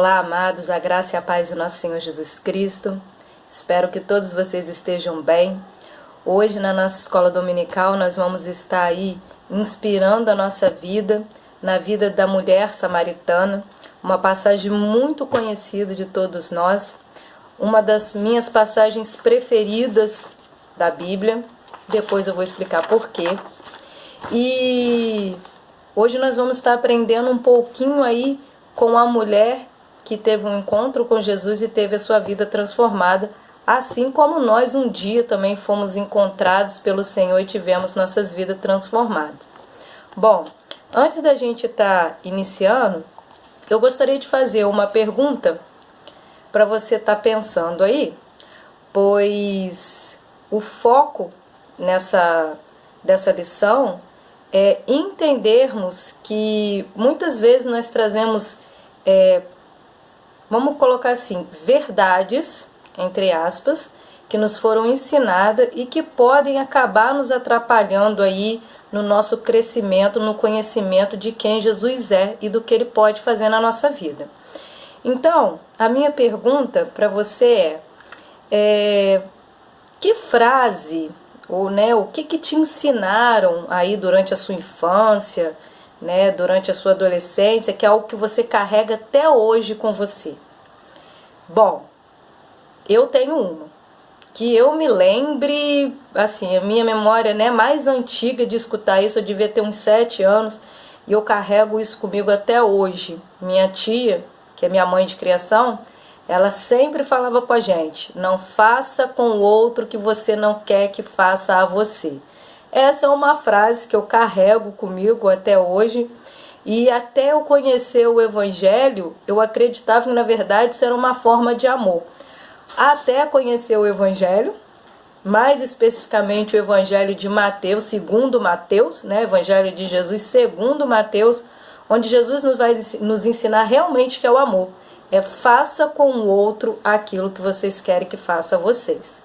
Olá, amados, a graça e a paz do nosso Senhor Jesus Cristo. Espero que todos vocês estejam bem. Hoje, na nossa escola dominical, nós vamos estar aí inspirando a nossa vida, na vida da mulher samaritana, uma passagem muito conhecida de todos nós, uma das minhas passagens preferidas da Bíblia. Depois eu vou explicar por quê. E hoje nós vamos estar aprendendo um pouquinho aí com a mulher que teve um encontro com Jesus e teve a sua vida transformada, assim como nós um dia também fomos encontrados pelo Senhor e tivemos nossas vidas transformadas. Bom, antes da gente estar iniciando, eu gostaria de fazer uma pergunta para você estar pensando aí, pois o foco dessa lição é entendermos que muitas vezes nós trazemos, vamos colocar assim, verdades, entre aspas, que nos foram ensinadas e que podem acabar nos atrapalhando aí no nosso crescimento, no conhecimento de quem Jesus é e do que Ele pode fazer na nossa vida. Então, a minha pergunta para você que frase, ou o que te ensinaram aí durante a sua infância, durante a sua adolescência, que é algo que você carrega até hoje com você? Bom, eu tenho uma, que eu me lembre, assim, a minha memória mais antiga de escutar isso, eu devia ter uns 7 anos, e eu carrego isso comigo até hoje. Minha tia, que é minha mãe de criação, ela sempre falava com a gente: não faça com o outro que você não quer que faça a você. Essa é uma frase que eu carrego comigo até hoje, e até eu conhecer o Evangelho, eu acreditava que na verdade isso era uma forma de amor. Até conhecer o Evangelho, mais especificamente o Evangelho de Mateus, segundo Mateus, Evangelho de Jesus segundo Mateus, onde Jesus vai nos ensinar realmente que é o amor. Faça com o outro aquilo que vocês querem que faça a vocês.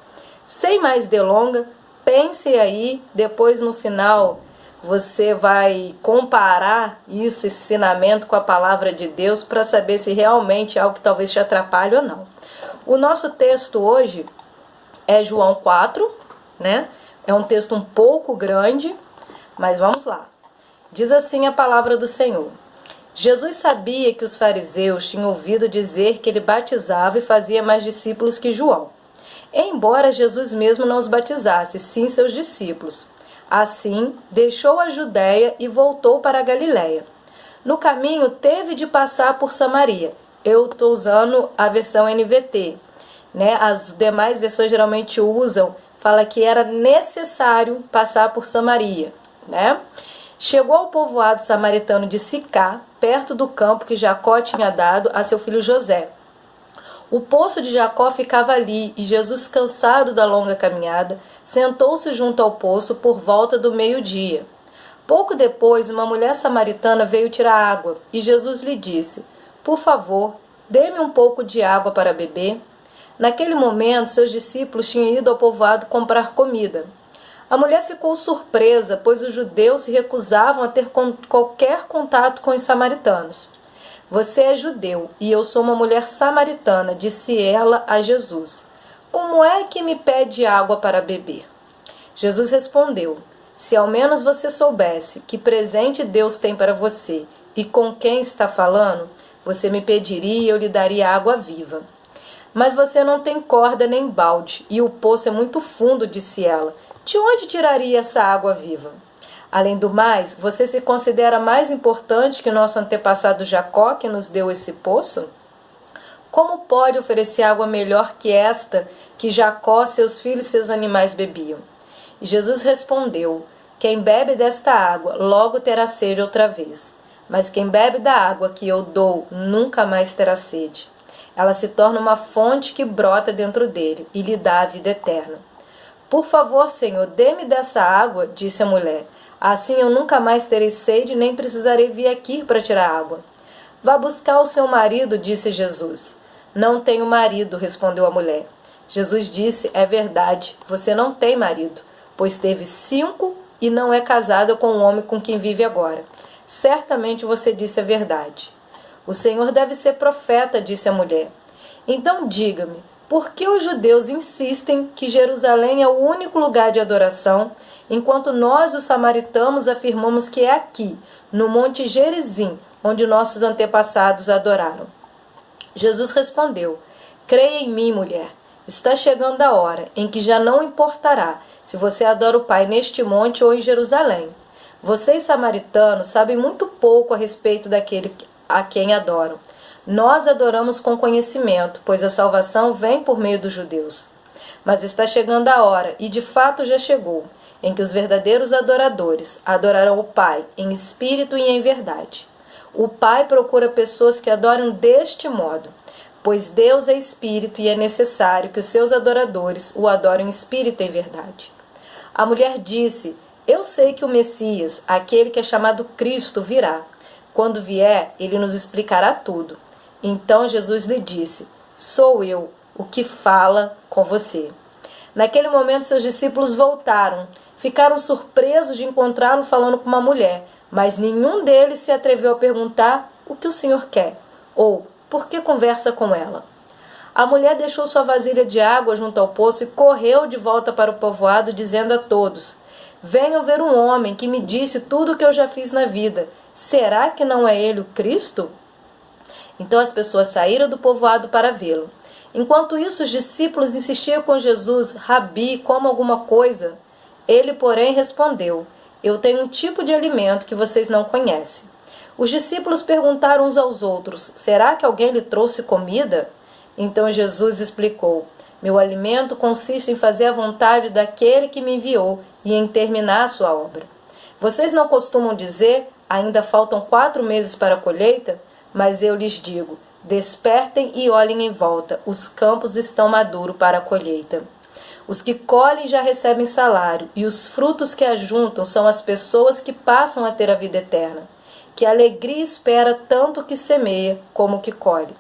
Sem mais delonga, pense aí, depois no final você vai comparar esse ensinamento com a palavra de Deus para saber se realmente é algo que talvez te atrapalhe ou não. O nosso texto hoje é João 4, É um texto um pouco grande, mas vamos lá. Diz assim a palavra do Senhor: Jesus sabia que os fariseus tinham ouvido dizer que ele batizava e fazia mais discípulos que João, embora Jesus mesmo não os batizasse, sim seus discípulos. Assim, deixou a Judéia e voltou para a Galiléia. No caminho, teve de passar por Samaria. Eu estou usando a versão NVT, As demais versões geralmente fala que era necessário passar por Samaria, Chegou ao povoado samaritano de Sicá, perto do campo que Jacó tinha dado a seu filho José. O poço de Jacó ficava ali, e Jesus, cansado da longa caminhada, sentou-se junto ao poço por volta do meio-dia. Pouco depois, uma mulher samaritana veio tirar água, e Jesus lhe disse: por favor, dê-me um pouco de água para beber. Naquele momento, seus discípulos tinham ido ao povoado comprar comida. A mulher ficou surpresa, pois os judeus se recusavam a ter qualquer contato com os samaritanos. Você é judeu e eu sou uma mulher samaritana, disse ela a Jesus. Como é que me pede água para beber? Jesus respondeu: se ao menos você soubesse que presente Deus tem para você e com quem está falando, você me pediria e eu lhe daria água viva. Mas você não tem corda nem balde e o poço é muito fundo, disse ela. De onde tiraria essa água viva? Além do mais, você se considera mais importante que nosso antepassado Jacó, que nos deu esse poço? Como pode oferecer água melhor que esta, que Jacó, seus filhos e seus animais bebiam? E Jesus respondeu: quem bebe desta água logo terá sede outra vez. Mas quem bebe da água que eu dou nunca mais terá sede. Ela se torna uma fonte que brota dentro dele e lhe dá a vida eterna. Por favor, Senhor, dê-me dessa água, disse a mulher. Assim eu nunca mais terei sede, nem precisarei vir aqui para tirar água. Vá buscar o seu marido, disse Jesus. Não tenho marido, respondeu a mulher. Jesus disse: é verdade, você não tem marido, pois teve 5 e não é casada com o homem com quem vive agora. Certamente você disse a verdade. O Senhor deve ser profeta, disse a mulher. Então diga-me, por que os judeus insistem que Jerusalém é o único lugar de adoração, enquanto nós, os samaritanos, afirmamos que é aqui, no Monte Gerizim, onde nossos antepassados adoraram? Jesus respondeu, creia em mim, mulher. Está chegando a hora em que já não importará se você adora o Pai neste monte ou em Jerusalém. Vocês, samaritanos, sabem muito pouco a respeito daquele a quem adoram. Nós adoramos com conhecimento, pois a salvação vem por meio dos judeus. Mas está chegando a hora, e de fato já chegou, em que os verdadeiros adoradores adorarão o Pai em espírito e em verdade. O Pai procura pessoas que adoram deste modo, pois Deus é espírito e é necessário que os seus adoradores o adorem em espírito e em verdade. A mulher disse, eu sei que o Messias, aquele que é chamado Cristo, virá. Quando vier, ele nos explicará tudo. Então Jesus lhe disse, sou eu, o que fala com você. Naquele momento seus discípulos voltaram, ficaram surpresos de encontrá-lo falando com uma mulher, mas nenhum deles se atreveu a perguntar o que o Senhor quer, ou por que conversa com ela. A mulher deixou sua vasilha de água junto ao poço e correu de volta para o povoado, dizendo a todos, venham ver um homem que me disse tudo o que eu já fiz na vida. Será que não é ele o Cristo? Então as pessoas saíram do povoado para vê-lo. Enquanto isso, os discípulos insistiam com Jesus, Rabi, coma alguma coisa. Ele, porém, respondeu, eu tenho um tipo de alimento que vocês não conhecem. Os discípulos perguntaram uns aos outros, será que alguém lhe trouxe comida? Então Jesus explicou, meu alimento consiste em fazer a vontade daquele que me enviou e em terminar a sua obra. Vocês não costumam dizer, ainda faltam 4 meses para a colheita? Mas eu lhes digo, despertem e olhem em volta, os campos estão maduros para a colheita. Os que colhem já recebem salário, e os frutos que ajuntam são as pessoas que passam a ter a vida eterna. Que alegria espera tanto o que semeia como o que colhe.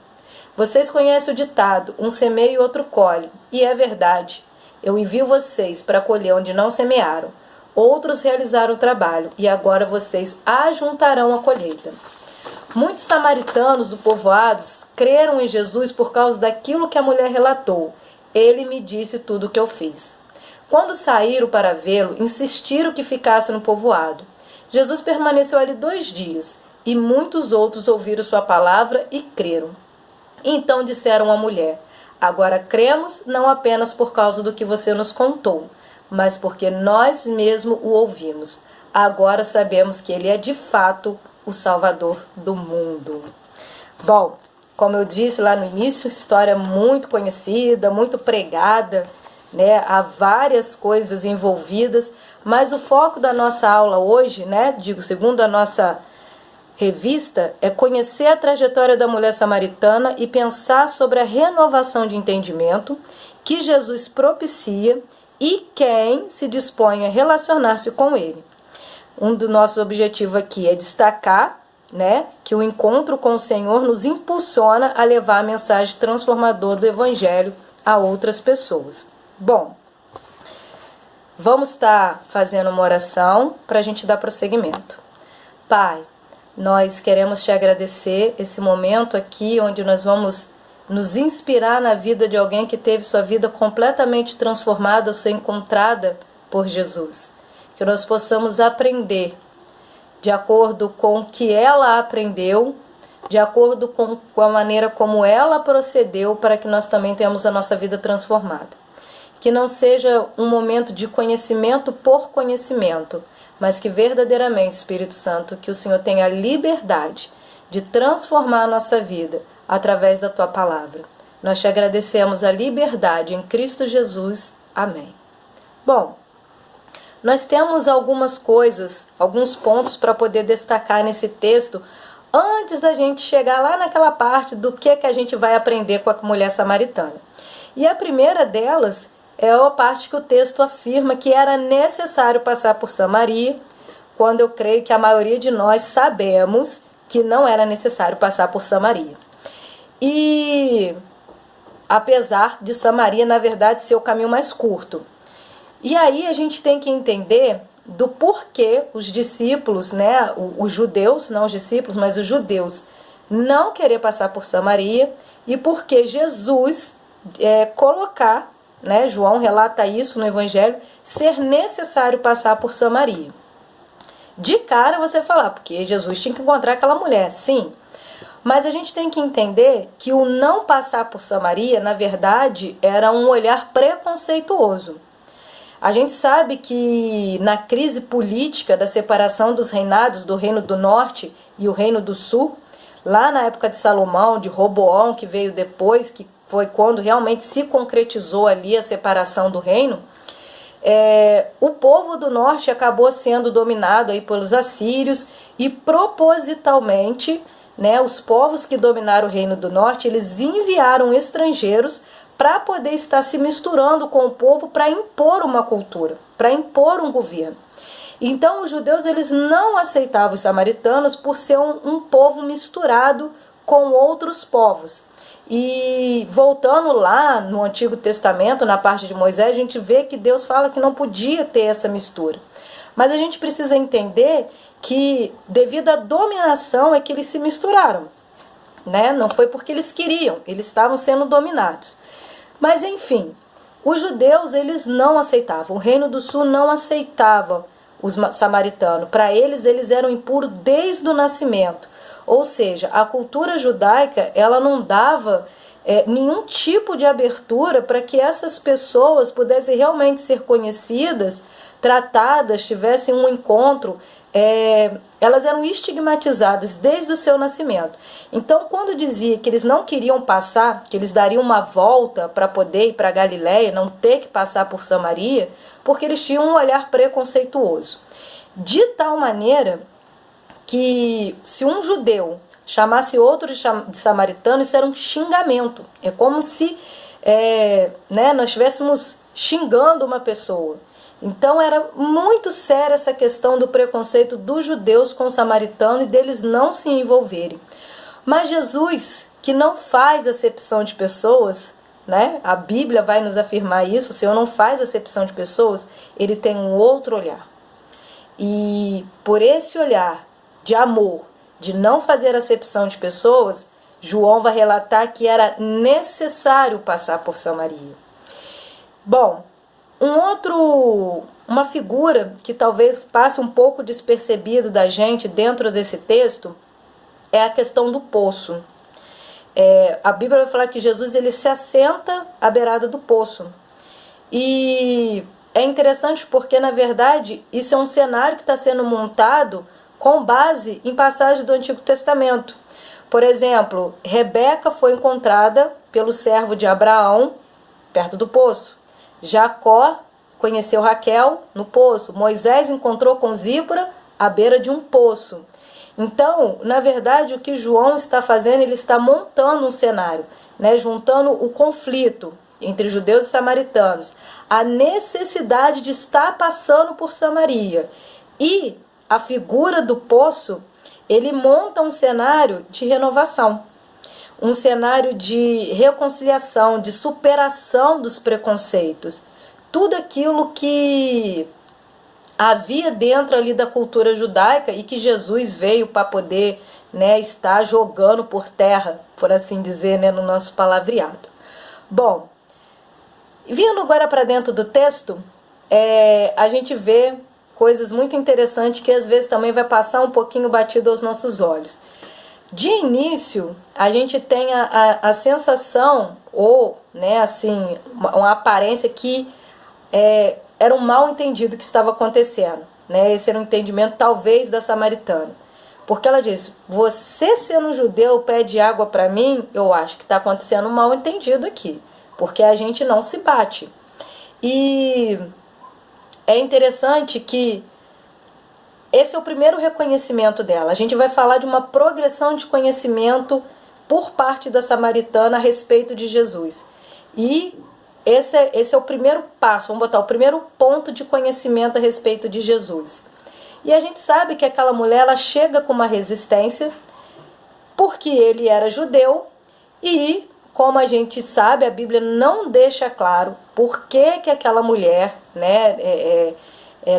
Vocês conhecem o ditado, um semeia e outro colhe, e é verdade. Eu envio vocês para colher onde não semearam. Outros realizaram o trabalho, e agora vocês ajuntarão a colheita. Muitos samaritanos do povoado creram em Jesus por causa daquilo que a mulher relatou. Ele me disse tudo o que eu fiz. Quando saíram para vê-lo, insistiram que ficasse no povoado. Jesus permaneceu ali 2 dias, e muitos outros ouviram sua palavra e creram. Então disseram à mulher, agora cremos não apenas por causa do que você nos contou, mas porque nós mesmos o ouvimos. Agora sabemos que ele é de fato o Salvador do mundo. Bom, como eu disse lá no início, história muito conhecida, muito pregada, né? Há várias coisas envolvidas, mas o foco da nossa aula hoje, né? Segundo a nossa revista, é conhecer a trajetória da mulher samaritana e pensar sobre a renovação de entendimento que Jesus propicia e quem se dispõe a relacionar-se com ele. Um dos nossos objetivos aqui é destacar, né, que o encontro com o Senhor nos impulsiona a levar a mensagem transformadora do Evangelho a outras pessoas. Bom, vamos estar fazendo uma oração para a gente dar prosseguimento. Pai, nós queremos te agradecer esse momento aqui onde nós vamos nos inspirar na vida de alguém que teve sua vida completamente transformada ao ser encontrada por Jesus. Que nós possamos aprender de acordo com o que ela aprendeu, de acordo com a maneira como ela procedeu, para que nós também tenhamos a nossa vida transformada. Que não seja um momento de conhecimento por conhecimento, mas que verdadeiramente, Espírito Santo, que o Senhor tenha a liberdade de transformar a nossa vida através da Tua palavra. Nós te agradecemos a liberdade em Cristo Jesus. Amém. Bom, nós temos algumas coisas, alguns pontos para poder destacar nesse texto, antes da gente chegar lá naquela parte do que a gente vai aprender com a mulher samaritana. E a primeira delas é a parte que o texto afirma que era necessário passar por Samaria, quando eu creio que a maioria de nós sabemos que não era necessário passar por Samaria. E apesar de Samaria, na verdade, ser o caminho mais curto. E aí a gente tem que entender do porquê os discípulos, né, os judeus, não os discípulos, mas os judeus, não querer passar por Samaria e porque Jesus colocar, né, João relata isso no Evangelho, ser necessário passar por Samaria. De cara você falar, porque Jesus tinha que encontrar aquela mulher, sim. Mas a gente tem que entender que o não passar por Samaria, na verdade, era um olhar preconceituoso. A gente sabe que na crise política da separação dos reinados, do Reino do Norte e o Reino do Sul, lá na época de Salomão, de Roboão, que veio depois, que foi quando realmente se concretizou ali a separação do reino, o povo do norte acabou sendo dominado aí pelos assírios e propositalmente, né, os povos que dominaram o reino do norte, eles enviaram estrangeiros para poder estar se misturando com o povo para impor uma cultura, para impor um governo. Então os judeus eles não aceitavam os samaritanos por ser um povo misturado com outros povos. E voltando lá no Antigo Testamento, na parte de Moisés, a gente vê que Deus fala que não podia ter essa mistura. Mas a gente precisa entender que devido à dominação é que eles se misturaram, né? Não foi porque eles queriam, eles estavam sendo dominados. Mas enfim, os judeus eles não aceitavam, o Reino do Sul não aceitava os samaritanos. Para eles, eles eram impuros desde o nascimento. Ou seja, a cultura judaica ela não dava nenhum tipo de abertura para que essas pessoas pudessem realmente ser conhecidas, tratadas, tivessem um encontro. Elas eram estigmatizadas desde o seu nascimento. Então, quando dizia que eles não queriam passar, que eles dariam uma volta para poder ir para Galiléia, não ter que passar por Samaria, porque eles tinham um olhar preconceituoso. De tal maneira que se um judeu chamasse outro de samaritano, isso era um xingamento. É como se nós estivéssemos xingando uma pessoa. Então era muito séria essa questão do preconceito dos judeus com o samaritano e deles não se envolverem. Mas Jesus, que não faz acepção de pessoas, né? A Bíblia vai nos afirmar isso, o Senhor não faz acepção de pessoas, ele tem um outro olhar. E por esse olhar de amor, de não fazer acepção de pessoas, João vai relatar que era necessário passar por Samaria. Bom, uma figura que talvez passe um pouco despercebido da gente dentro desse texto é a questão do poço. A Bíblia vai falar que Jesus ele se assenta à beirada do poço. E é interessante porque, na verdade, isso é um cenário que está sendo montado com base em passagens do Antigo Testamento. Por exemplo, Rebeca foi encontrada pelo servo de Abraão perto do poço. Jacó conheceu Raquel no poço. Moisés encontrou com Zípora à beira de um poço. Então, na verdade, o que João está fazendo, ele está montando um cenário, né, juntando o conflito entre judeus e samaritanos, a necessidade de estar passando por Samaria e a figura do poço, ele monta um cenário de renovação, um cenário de reconciliação, de superação dos preconceitos. Tudo aquilo que havia dentro ali da cultura judaica e que Jesus veio para poder, né, estar jogando por terra, por assim dizer, né, no nosso palavreado. Bom, vindo agora para dentro do texto, a gente vê coisas muito interessantes que às vezes também vai passar um pouquinho batido aos nossos olhos. De início, a gente tem a sensação, ou né, assim, uma aparência que era um mal entendido que estava acontecendo. Né? Esse era um entendimento talvez da samaritana. Porque ela diz, você sendo judeu pede água para mim, eu acho que está acontecendo um mal entendido aqui. Porque a gente não se bate. E é interessante que esse é o primeiro reconhecimento dela. A gente vai falar de uma progressão de conhecimento por parte da samaritana a respeito de Jesus. E esse é o primeiro passo, vamos botar o primeiro ponto de conhecimento a respeito de Jesus. E a gente sabe que aquela mulher ela chega com uma resistência porque ele era judeu e, como a gente sabe, a Bíblia não deixa claro por que aquela mulher, né,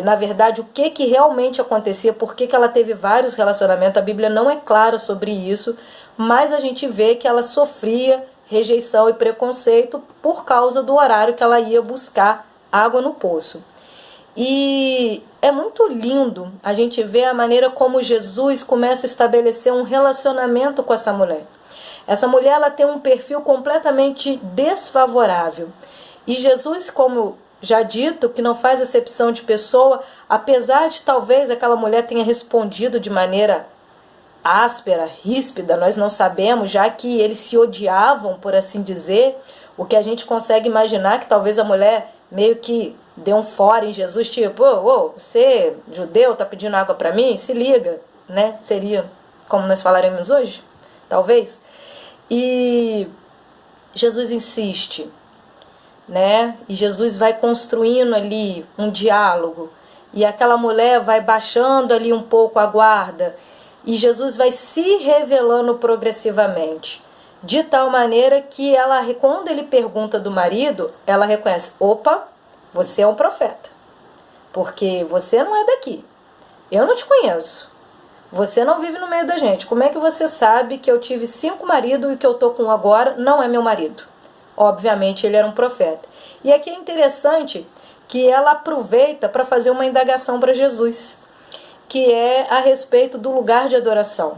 na verdade, o que realmente acontecia, por que ela teve vários relacionamentos. A Bíblia não é clara sobre isso, mas a gente vê que ela sofria rejeição e preconceito por causa do horário que ela ia buscar água no poço. E é muito lindo a gente ver a maneira como Jesus começa a estabelecer um relacionamento com essa mulher. Essa mulher, ela tem um perfil completamente desfavorável. E Jesus, como já dito, que não faz acepção de pessoa, apesar de talvez aquela mulher tenha respondido de maneira áspera, ríspida, nós não sabemos, já que eles se odiavam, por assim dizer, o que a gente consegue imaginar que talvez a mulher meio que deu um fora em Jesus, tipo, você, judeu, tá pedindo água para mim? Se liga, né? Seria como nós falaremos hoje, talvez. E Jesus insiste, né? E Jesus vai construindo ali um diálogo, e aquela mulher vai baixando ali um pouco a guarda, e Jesus vai se revelando progressivamente, de tal maneira que ela, quando ele pergunta do marido, ela reconhece, opa, você é um profeta, porque você não é daqui, eu não te conheço, você não vive no meio da gente, como é que você sabe que eu tive 5 maridos e que eu tô com um agora não é meu marido? Obviamente ele era um profeta. E aqui é interessante que ela aproveita para fazer uma indagação para Jesus, que é a respeito do lugar de adoração.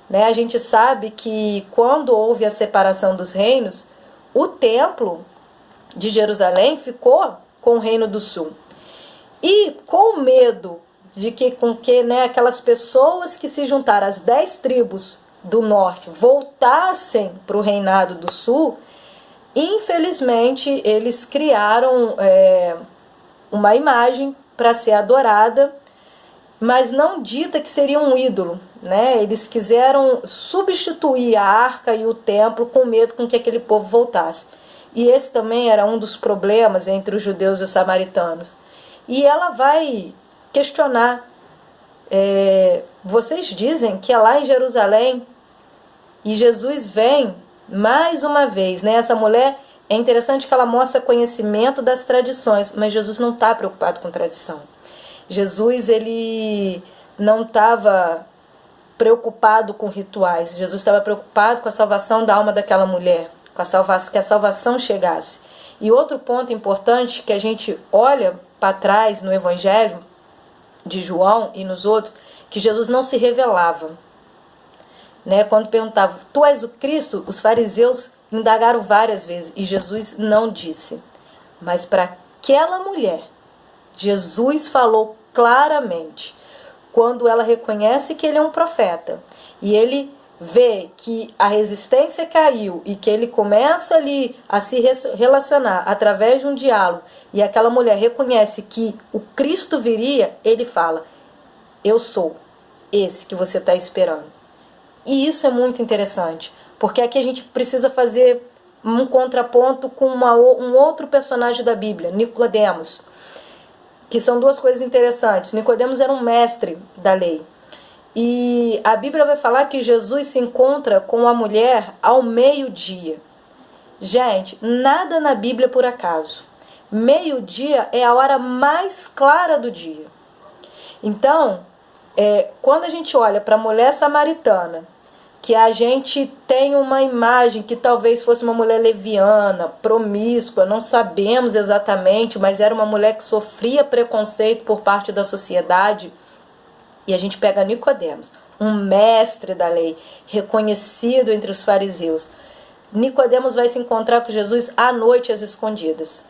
Né? A gente sabe que quando houve a separação dos reinos, o templo de Jerusalém ficou com o reino do sul. E com medo de que, né, aquelas pessoas que se juntaram às 10 tribos do norte voltassem para o reinado do sul, infelizmente eles criaram uma imagem para ser adorada, mas não dita que seria um ídolo, né? Eles quiseram substituir a arca e o templo com medo com que aquele povo voltasse. E esse também era um dos problemas entre os judeus e os samaritanos. E ela vai questionar, vocês dizem que é lá em Jerusalém, e Jesus vem mais uma vez, né? Essa mulher, é interessante que ela mostra conhecimento das tradições, mas Jesus não está preocupado com tradição. Jesus, ele não estava preocupado com rituais. Jesus estava preocupado com a salvação da alma daquela mulher, que a salvação chegasse. E outro ponto importante que a gente olha para trás no Evangelho de João e nos outros, que Jesus não se revelava. Né? Quando perguntava, tu és o Cristo? Os fariseus indagaram várias vezes e Jesus não disse. Mas para aquela mulher, Jesus falou claramente, quando ela reconhece que ele é um profeta e ele vê que a resistência caiu e que ele começa ali a se relacionar através de um diálogo e aquela mulher reconhece que o Cristo viria, ele fala, eu sou esse que você está esperando. E isso é muito interessante, porque aqui a gente precisa fazer um contraponto com um outro personagem da Bíblia, Nicodemos, que são duas coisas interessantes. Nicodemos era um mestre da lei. E a Bíblia vai falar que Jesus se encontra com a mulher ao meio-dia. Gente, nada na Bíblia é por acaso. Meio-dia é a hora mais clara do dia. Então, quando a gente olha para a mulher samaritana, que a gente tem uma imagem que talvez fosse uma mulher leviana, promíscua, não sabemos exatamente, mas era uma mulher que sofria preconceito por parte da sociedade. E a gente pega Nicodemos, um mestre da lei, reconhecido entre os fariseus. Nicodemos vai se encontrar com Jesus à noite às escondidas.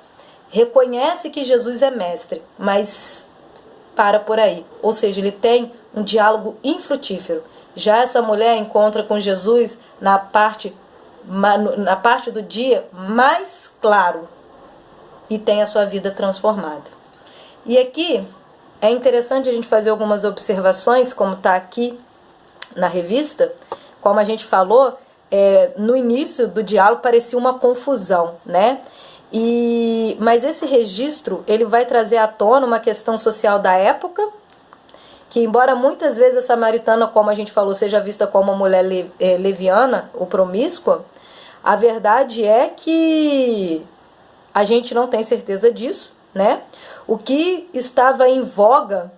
Reconhece que Jesus é mestre, mas para por aí. Ou seja, ele tem um diálogo infrutífero. Já essa mulher encontra com Jesus na parte do dia mais claro e tem a sua vida transformada. E aqui é interessante a gente fazer algumas observações, como está aqui na revista. Como a gente falou, no início do diálogo parecia uma confusão, né? Mas esse registro ele vai trazer à tona uma questão social da época, que embora muitas vezes a samaritana, como a gente falou, seja vista como uma mulher leviana ou promíscua, a verdade é que a gente não tem certeza disso, né? O que estava em voga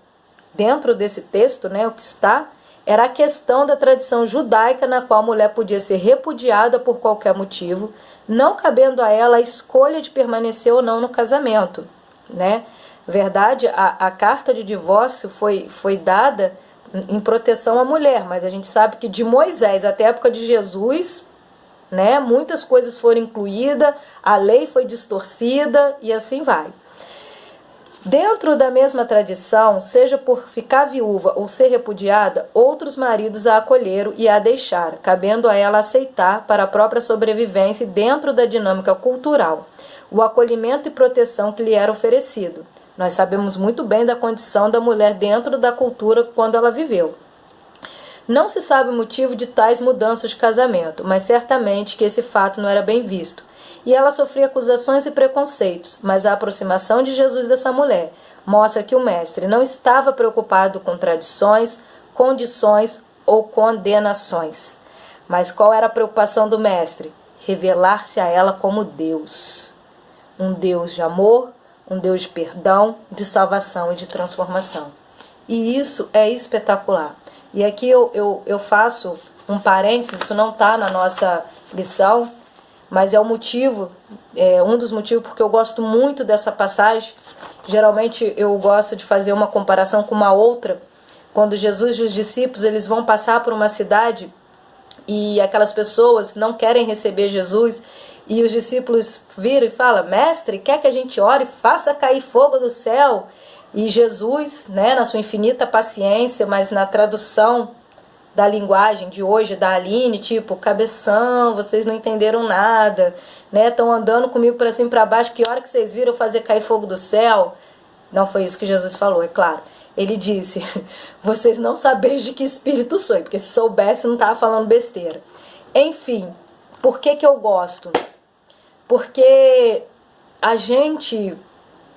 dentro desse texto, né, o que está, era a questão da tradição judaica na qual a mulher podia ser repudiada por qualquer motivo, não cabendo a ela a escolha de permanecer ou não no casamento, né? Verdade, a carta de divórcio foi dada em proteção à mulher, mas a gente sabe que de Moisés até a época de Jesus, né, muitas coisas foram incluídas, a lei foi distorcida e assim vai. Dentro da mesma tradição, seja por ficar viúva ou ser repudiada, outros maridos a acolheram e a deixaram, cabendo a ela aceitar para a própria sobrevivência dentro da dinâmica cultural o acolhimento e proteção que lhe era oferecido. Nós sabemos muito bem da condição da mulher dentro da cultura quando ela viveu. Não se sabe o motivo de tais mudanças de casamento, mas certamente que esse fato não era bem visto. E ela sofria acusações e preconceitos, mas a aproximação de Jesus dessa mulher mostra que o mestre não estava preocupado com tradições, condições ou condenações. Mas qual era a preocupação do mestre? Revelar-se a ela como Deus. Um Deus de amor, um Deus de perdão, de salvação e de transformação. E isso é espetacular. E aqui eu faço um parênteses, isso não está na nossa lição, mas é um dos motivos porque eu gosto muito dessa passagem. Geralmente eu gosto de fazer uma comparação com uma outra, quando Jesus e os discípulos eles vão passar por uma cidade e aquelas pessoas não querem receber Jesus, e os discípulos viram e falam: mestre, quer que a gente ore e faça cair fogo do céu? E Jesus, né, na sua infinita paciência, mas na tradução da linguagem de hoje, da Aline, tipo, cabeção, vocês não entenderam nada, né? Estão andando comigo para cima e para baixo, que hora que vocês viram fazer cair fogo do céu? Não foi isso que Jesus falou, é claro. Ele disse: vocês não sabeis de que espírito sou, porque se soubesse não estava falando besteira. Enfim, por que eu gosto? Porque a gente,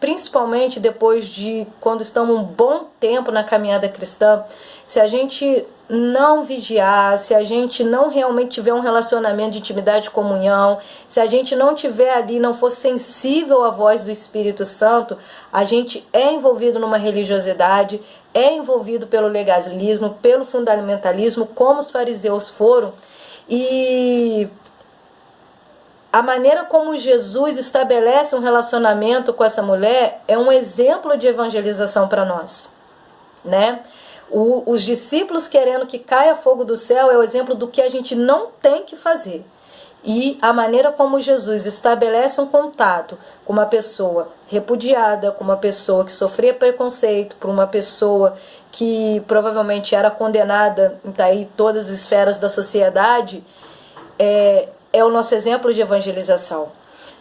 principalmente depois de quando estamos um bom tempo na caminhada cristã, se a gente não vigiar, se a gente não realmente tiver um relacionamento de intimidade e comunhão, se a gente não tiver ali, não for sensível à voz do Espírito Santo, a gente é envolvido numa religiosidade, é envolvido pelo legalismo, pelo fundamentalismo, como os fariseus foram. E a maneira como Jesus estabelece um relacionamento com essa mulher é um exemplo de evangelização para nós, né? Os discípulos querendo que caia fogo do céu é o exemplo do que a gente não tem que fazer. E a maneira como Jesus estabelece um contato com uma pessoa repudiada, com uma pessoa que sofria preconceito, por uma pessoa que provavelmente era condenada em todas as esferas da sociedade, é o nosso exemplo de evangelização.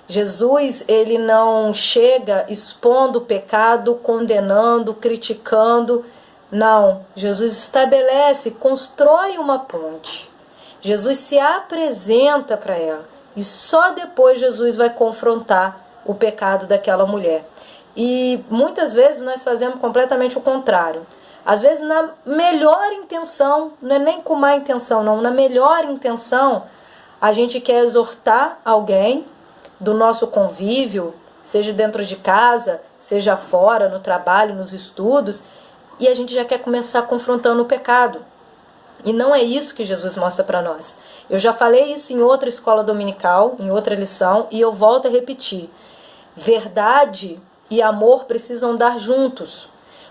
Jesus, ele não chega expondo o pecado, condenando, criticando. Não, Jesus estabelece, constrói uma ponte. Jesus se apresenta para ela e só depois Jesus vai confrontar o pecado daquela mulher. E muitas vezes nós fazemos completamente o contrário. Às vezes na melhor intenção, não é nem com má intenção não, na melhor intenção a gente quer exortar alguém do nosso convívio, seja dentro de casa, seja fora, no trabalho, nos estudos, e a gente já quer começar confrontando o pecado. E não é isso que Jesus mostra para nós. Eu já falei isso em outra escola dominical, em outra lição, e eu volto a repetir. Verdade e amor precisam dar juntos,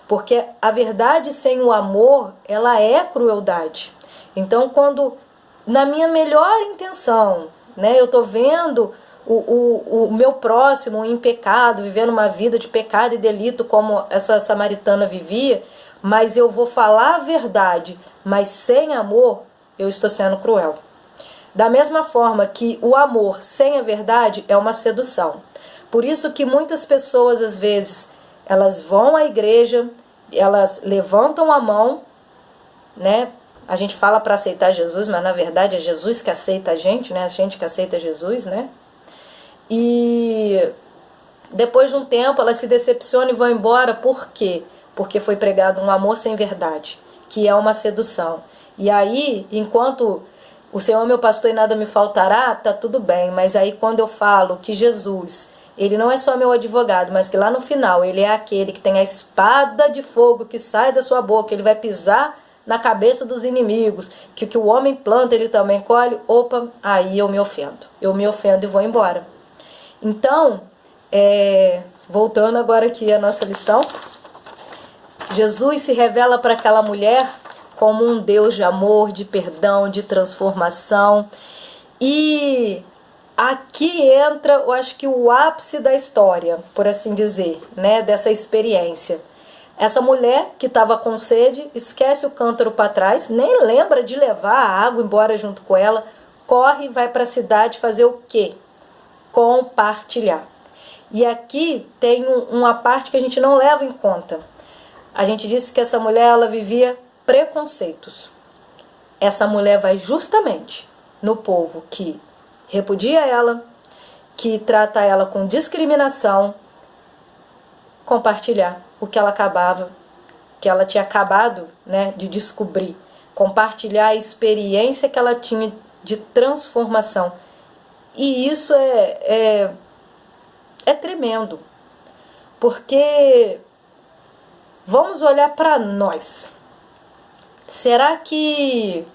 porque a verdade sem o amor, ela é crueldade. Então, quando na minha melhor intenção, né, eu estou vendo o meu próximo em pecado, vivendo uma vida de pecado e delito como essa samaritana vivia, mas eu vou falar a verdade, mas sem amor, eu estou sendo cruel. Da mesma forma que o amor sem a verdade é uma sedução. Por isso que muitas pessoas, às vezes, elas vão à igreja, elas levantam a mão, né? A gente fala para aceitar Jesus, mas na verdade é Jesus que aceita a gente, né? A gente que aceita Jesus, né? E depois de um tempo elas se decepcionam e vão embora. Por quê? Porque foi pregado um amor sem verdade, que é uma sedução. E aí, enquanto o Senhor é meu pastor e nada me faltará, tá tudo bem. Mas aí quando eu falo que Jesus, ele não é só meu advogado, mas que lá no final ele é aquele que tem a espada de fogo que sai da sua boca, ele vai pisar na cabeça dos inimigos, que o que o homem planta ele também colhe, opa, aí eu me ofendo. Eu me ofendo e vou embora. Então, voltando agora aqui à nossa lição, Jesus se revela para aquela mulher como um Deus de amor, de perdão, de transformação. E aqui entra, eu acho que o ápice da história, por assim dizer, né, dessa experiência. Essa mulher que estava com sede, esquece o cântaro para trás, nem lembra de levar a água embora junto com ela, corre e vai para a cidade fazer o quê? Compartilhar. E aqui tem uma parte que a gente não leva em conta. A gente disse que essa mulher ela vivia preconceitos. Essa mulher vai justamente no povo que repudia ela, que trata ela com discriminação, compartilhar o que ela tinha acabado, né, de descobrir, compartilhar a experiência que ela tinha de transformação. E isso é tremendo, porque vamos olhar para nós. Será que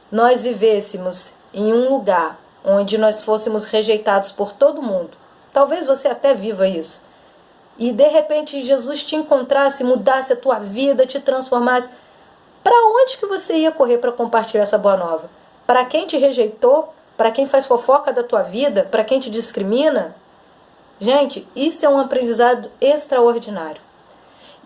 nós vivêssemos em um lugar onde nós fôssemos rejeitados por todo mundo? Talvez você até viva isso. E de repente Jesus te encontrasse, mudasse a tua vida, te transformasse. Para onde que você ia correr para compartilhar essa boa nova? Para quem te rejeitou? Para quem faz fofoca da tua vida? Para quem te discrimina? Gente, isso é um aprendizado extraordinário.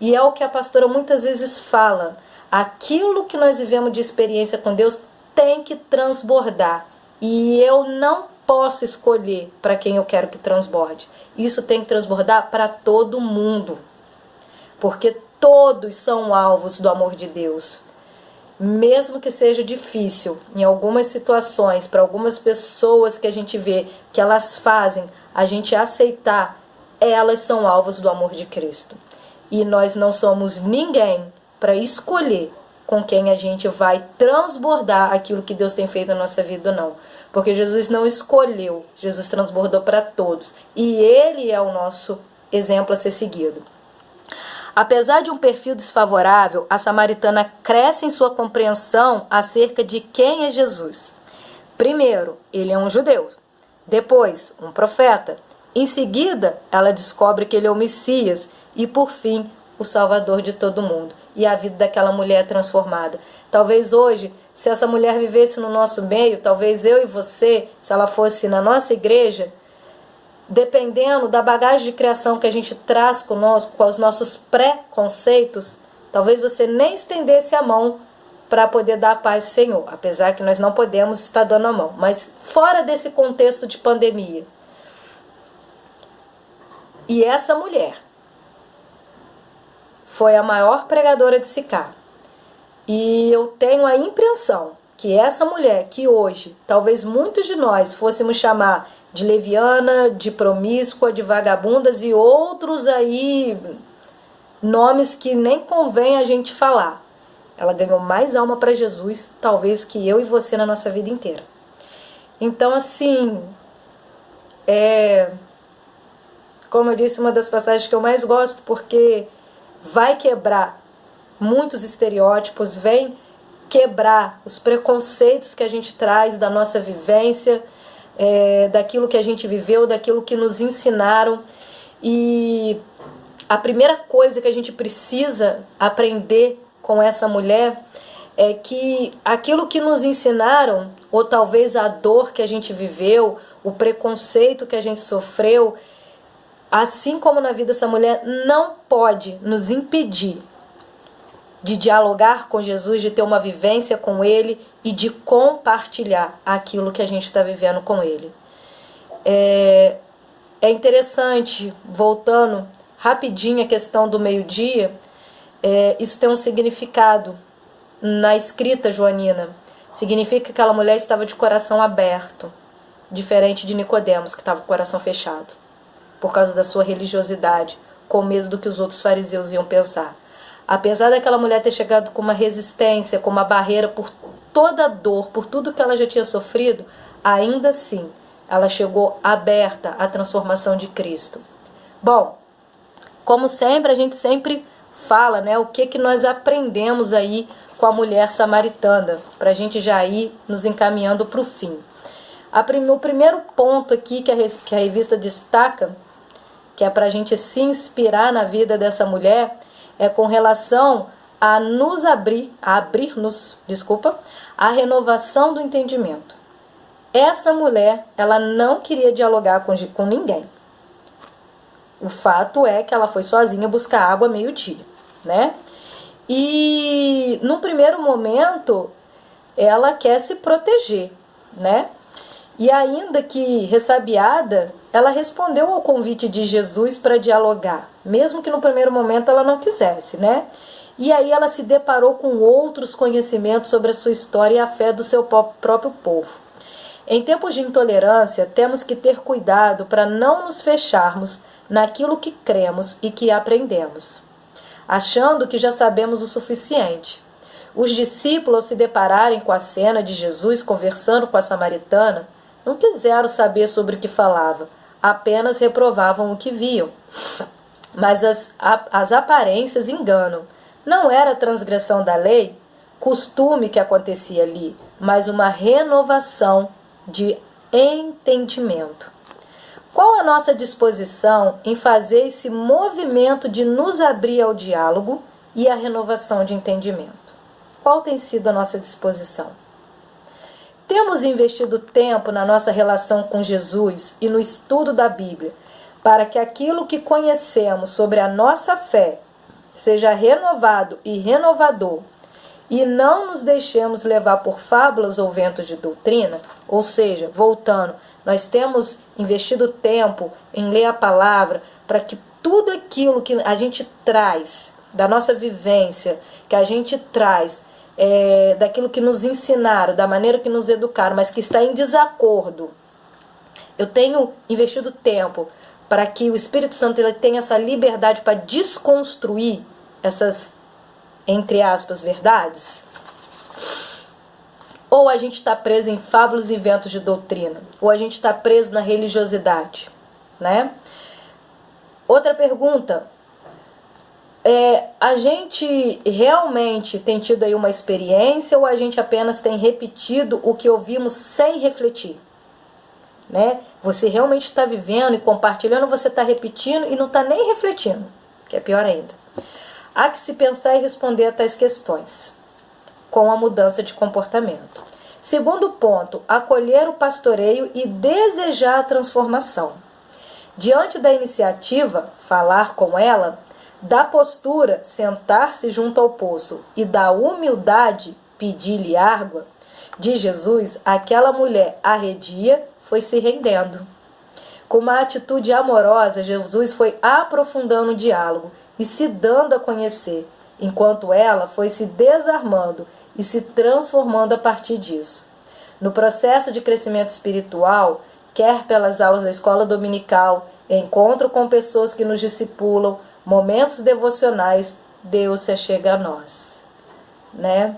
E é o que a pastora muitas vezes fala. Aquilo que nós vivemos de experiência com Deus tem que transbordar. E eu não posso escolher para quem eu quero que transborde. Isso tem que transbordar para todo mundo. Porque todos são alvos do amor de Deus. Mesmo que seja difícil, em algumas situações, para algumas pessoas que a gente vê que elas fazem a gente aceitar, elas são alvos do amor de Cristo. E nós não somos ninguém para escolher com quem a gente vai transbordar aquilo que Deus tem feito na nossa vida ou não. Porque Jesus não escolheu, Jesus transbordou para todos. E Ele é o nosso exemplo a ser seguido. Apesar de um perfil desfavorável, a samaritana cresce em sua compreensão acerca de quem é Jesus. Primeiro, ele é um judeu. Depois, um profeta. Em seguida, ela descobre que ele é o Messias. E, por fim, o Salvador de todo mundo. E a vida daquela mulher é transformada. Talvez hoje, se essa mulher vivesse no nosso meio, talvez eu e você, se ela fosse na nossa igreja, dependendo da bagagem de criação que a gente traz conosco, com os nossos preconceitos, talvez você nem estendesse a mão para poder dar a paz do Senhor, apesar que nós não podemos estar dando a mão. Mas fora desse contexto de pandemia. E essa mulher foi a maior pregadora de Sicar. E eu tenho a impressão que essa mulher, que hoje, talvez muitos de nós fôssemos chamar de leviana, de promíscua, de vagabundas e outros aí nomes que nem convém a gente falar. Ela ganhou mais alma para Jesus, talvez, que eu e você na nossa vida inteira. Então, assim, como eu disse, uma das passagens que eu mais gosto, porque vai quebrar muitos estereótipos, vem quebrar os preconceitos que a gente traz da nossa vivência, daquilo que a gente viveu, daquilo que nos ensinaram. E a primeira coisa que a gente precisa aprender com essa mulher é que aquilo que nos ensinaram, ou talvez a dor que a gente viveu, o preconceito que a gente sofreu, assim como na vida dessa mulher, não pode nos impedir de dialogar com Jesus, de ter uma vivência com Ele e de compartilhar aquilo que a gente está vivendo com Ele. É interessante, voltando rapidinho à questão do meio-dia, isso tem um significado na escrita joanina. Significa que aquela mulher estava de coração aberto, diferente de Nicodemos, que estava com o coração fechado, por causa da sua religiosidade, com medo do que os outros fariseus iam pensar. Apesar daquela mulher ter chegado com uma resistência, com uma barreira por toda a dor, por tudo que ela já tinha sofrido, ainda assim, ela chegou aberta à transformação de Cristo. Bom, como sempre, a gente sempre fala, né, o que nós aprendemos aí com a mulher samaritana, para a gente já ir nos encaminhando para o fim. O primeiro ponto aqui que a revista destaca, que é para a gente se inspirar na vida dessa mulher, é com relação a abrir-nos, à renovação do entendimento. Essa mulher, ela não queria dialogar com ninguém. O fato é que ela foi sozinha buscar água meio-dia, né? E no primeiro momento, ela quer se proteger, né? E ainda que ressabiada, ela respondeu ao convite de Jesus para dialogar, mesmo que no primeiro momento ela não quisesse, né? E aí ela se deparou com outros conhecimentos sobre a sua história e a fé do seu próprio povo. Em tempos de intolerância, temos que ter cuidado para não nos fecharmos naquilo que cremos e que aprendemos, achando que já sabemos o suficiente. Os discípulos, ao se depararem com a cena de Jesus conversando com a samaritana, não quiseram saber sobre o que falava, apenas reprovavam o que viam. Mas as aparências enganam. Não era transgressão da lei, costume que acontecia ali, mas uma renovação de entendimento. Qual a nossa disposição em fazer esse movimento de nos abrir ao diálogo e à renovação de entendimento? Qual tem sido a nossa disposição? Temos investido tempo na nossa relação com Jesus e no estudo da Bíblia para que aquilo que conhecemos sobre a nossa fé seja renovado e renovador e não nos deixemos levar por fábulas ou ventos de doutrina? Ou seja, voltando, nós temos investido tempo em ler a palavra para que tudo aquilo que a gente traz da nossa vivência, que a gente traz daquilo que nos ensinaram, da maneira que nos educaram, mas que está em desacordo. Eu tenho investido tempo para que o Espírito Santo ele tenha essa liberdade para desconstruir essas, entre aspas, verdades? Ou a gente está preso em fábulas e ventos de doutrina, ou a gente está preso na religiosidade, né? Outra pergunta, a gente realmente tem tido aí uma experiência ou a gente apenas tem repetido o que ouvimos sem refletir? Né? Você realmente está vivendo e compartilhando, você está repetindo e não está nem refletindo, que é pior ainda. Há que se pensar e responder a tais questões com a mudança de comportamento. Segundo ponto, acolher o pastoreio e desejar a transformação. Diante da iniciativa, falar com ela, da postura, sentar-se junto ao poço, e da humildade, pedir-lhe água, de Jesus, aquela mulher arredia foi se rendendo. Com uma atitude amorosa, Jesus foi aprofundando o diálogo e se dando a conhecer, enquanto ela foi se desarmando e se transformando a partir disso. No processo de crescimento espiritual, quer pelas aulas da escola dominical, encontro com pessoas que nos discipulam, momentos devocionais, Deus se achega a nós, né?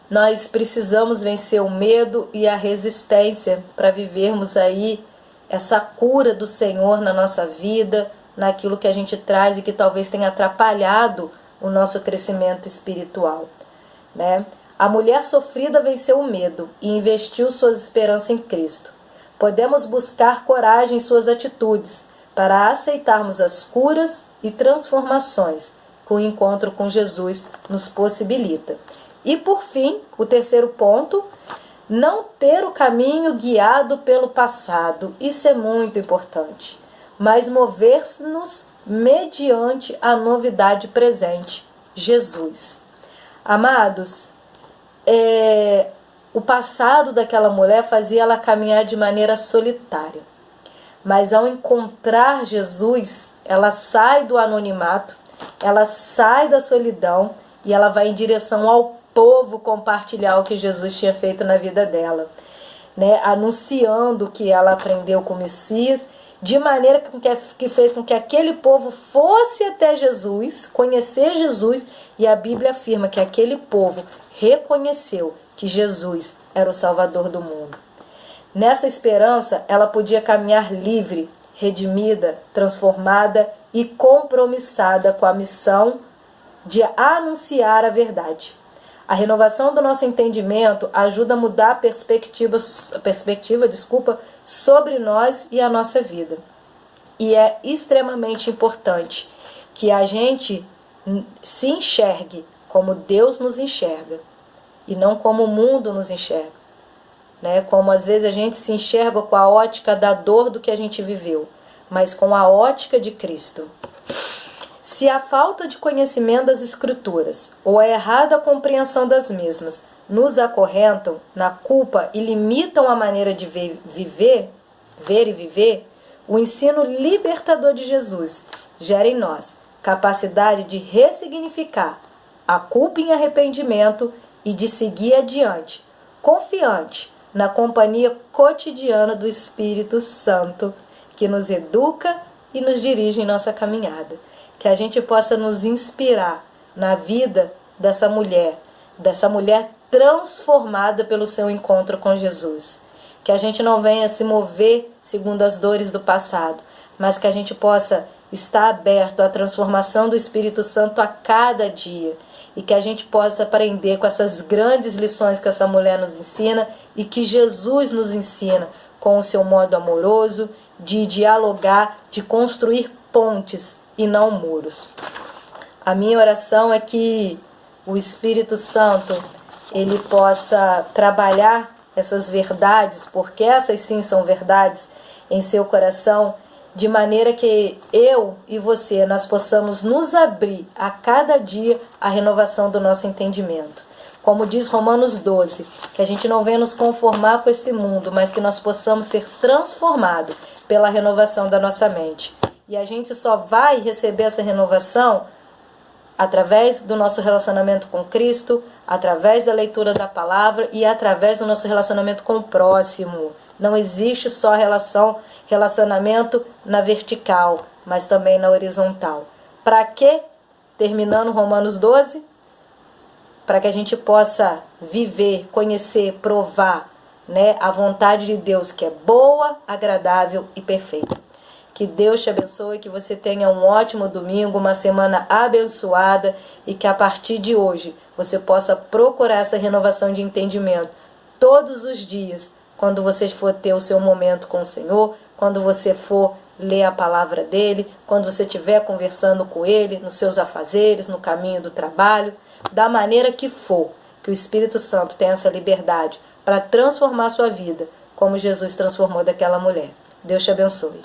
Nós precisamos vencer o medo e a resistência para vivermos aí essa cura do Senhor na nossa vida, naquilo que a gente traz e que talvez tenha atrapalhado o nosso crescimento espiritual, né? A mulher sofrida venceu o medo e investiu suas esperanças em Cristo. Podemos buscar coragem em suas atitudes para aceitarmos as curas e transformações que o encontro com Jesus nos possibilita. E por fim, o terceiro ponto, não ter o caminho guiado pelo passado. Isso é muito importante. Mas mover-nos mediante a novidade presente, Jesus. Amados, o passado daquela mulher fazia ela caminhar de maneira solitária. Mas ao encontrar Jesus, ela sai do anonimato, ela sai da solidão e ela vai em direção ao povo compartilhar o que Jesus tinha feito na vida dela, né? Anunciando o que ela aprendeu com o Messias, de maneira que fez com que aquele povo fosse até Jesus, conhecer Jesus, e a Bíblia afirma que aquele povo reconheceu que Jesus era o Salvador do mundo. Nessa esperança, ela podia caminhar livre, redimida, transformada e compromissada com a missão de anunciar a verdade. A renovação do nosso entendimento ajuda a mudar a perspectiva sobre nós e a nossa vida. E é extremamente importante que a gente se enxergue como Deus nos enxerga e não como o mundo nos enxerga, né? Como às vezes a gente se enxerga com a ótica da dor do que a gente viveu, mas com a ótica de Cristo. Se a falta de conhecimento das Escrituras ou a errada compreensão das mesmas nos acorrentam na culpa e limitam a maneira de ver e viver, o ensino libertador de Jesus gera em nós capacidade de ressignificar a culpa em arrependimento e de seguir adiante, confiante na companhia cotidiana do Espírito Santo, que nos educa e nos dirige em nossa caminhada. Que a gente possa nos inspirar na vida dessa mulher transformada pelo seu encontro com Jesus. Que a gente não venha se mover segundo as dores do passado, mas que a gente possa estar aberto à transformação do Espírito Santo a cada dia. E que a gente possa aprender com essas grandes lições que essa mulher nos ensina e que Jesus nos ensina com o seu modo amoroso de dialogar, de construir pontes e não muros. A minha oração é que o Espírito Santo ele possa trabalhar essas verdades, porque essas sim são verdades, em seu coração, de maneira que eu e você, nós possamos nos abrir a cada dia à renovação do nosso entendimento. Como diz Romanos 12, que a gente não venha nos conformar com esse mundo, mas que nós possamos ser transformados pela renovação da nossa mente. E a gente só vai receber essa renovação através do nosso relacionamento com Cristo, através da leitura da palavra e através do nosso relacionamento com o próximo. Não existe só relacionamento na vertical, mas também na horizontal. Para quê? Terminando Romanos 12, para que a gente possa viver, conhecer, provar, né, a vontade de Deus, que é boa, agradável e perfeita. Que Deus te abençoe, que você tenha um ótimo domingo, uma semana abençoada e que a partir de hoje você possa procurar essa renovação de entendimento todos os dias, quando você for ter o seu momento com o Senhor, quando você for ler a palavra dele, quando você estiver conversando com ele, nos seus afazeres, no caminho do trabalho, da maneira que for, que o Espírito Santo tenha essa liberdade para transformar a sua vida, como Jesus transformou daquela mulher. Deus te abençoe.